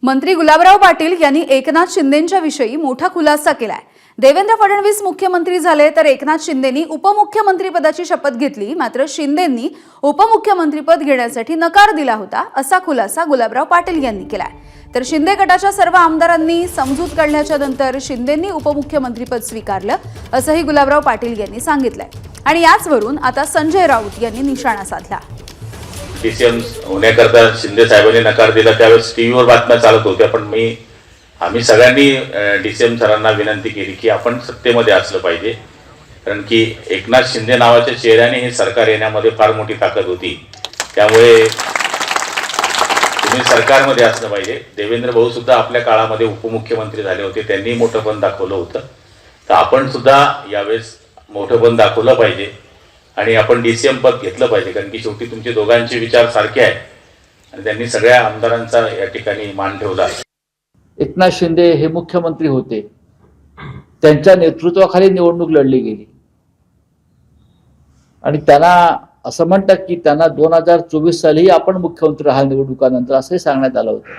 मंत्री गुलाबराव पाटील यांनी एकनाथ शिंदेंच्या विषयी मोठा खुलासा केलाय। देवेंद्र फडणवीस मुख्यमंत्री झाले तर एकनाथ शिंदेंनी उपमुख्यमंत्रीपदाची शपथ घेतली, मात्र शिंदेंनी उपमुख्यमंत्रीपद घेण्यासाठी नकार दिला होता, असा खुलासा गुलाबराव पाटील यांनी केलाय। तर शिंदे गटाच्या सर्व आमदारांनी समजूत काढल्याच्या नंतर शिंदेंनी उपमुख्यमंत्रीपद स्वीकारलं, असंही गुलाबराव पाटील यांनी सांगितलंय। आणि याचवरून आता संजय राऊत यांनी निशाणा साधला। डीसीएम होण्याकरता शिंदे साहेबांनी नकार दिला, त्यावेळेस टीव्हीवर बातम्या चालत होत्या, पण आम्ही सगळ्यांनी डीसीएम सरांना विनंती केली की आपण सत्तेमध्ये असलं पाहिजे, कारण की एकनाथ शिंदे नावाच्या चेहऱ्याने हे सरकार येण्यामध्ये फार मोठी ताकद होती, त्यामुळे तुम्ही सरकारमध्ये असलं पाहिजे। देवेंद्र भाऊ सुद्धा आपल्या काळामध्ये उपमुख्यमंत्री झाले होते, त्यांनी मोठं पण दाखवलं होतं, तर आपण सुद्धा यावेळेस मोठं पण दाखवलं पाहिजे आणि आपण डीसीएम पद घेतलं पाहिजे, कारण की शेवटी तुमचे दोघांचे विचार सारखे आहेत आणि त्यांनी सगळ्या आमदारांचा या ठिकाणी मान ठेवला। एकनाथ शिंदे हे मुख्यमंत्री होते, त्यांच्या नेतृत्वाखाली निवडणूक लढली गेली आणि त्यांना असं म्हणतात की त्यांना 2024 सालीही आपण मुख्यमंत्री राहा निवडणुकानंतर असंही सांगण्यात आलं होतं,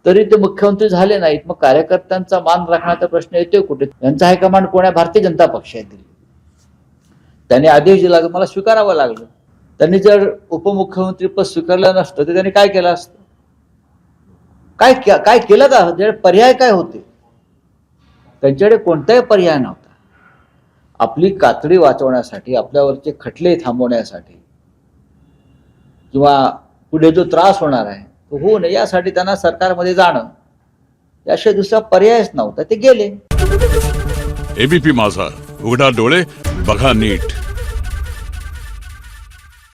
तरी ते मुख्यमंत्री झाले नाहीत। मग कार्यकर्त्यांचा मान राखण्याचा प्रश्न येतोय कुठे? यांचा हायकमांड कोण्या भारतीय जनता पक्षातील, त्यांनी आदेश दिला, मला स्वीकारावं लागलं। त्यांनी जर उपमुख्यमंत्री पद स्वीकारलं नसतं तर त्यांनी काय केलं असतं? काय केलं का? त्याचे पर्याय काय होते? त्यांच्याकडे कोणताही पर्याय नव्हता। आपली कातडी वाचवण्यासाठी, आपल्यावरचे खटले थांबवण्यासाठी किंवा पुढे जो त्रास होणार आहे तो होऊ नये यासाठी त्यांना सरकारमध्ये जाणं, याशिवाय दुसरा पर्यायच नव्हता, ते गेले। एबीपी माझा, उघडा डोळे बघा नीट।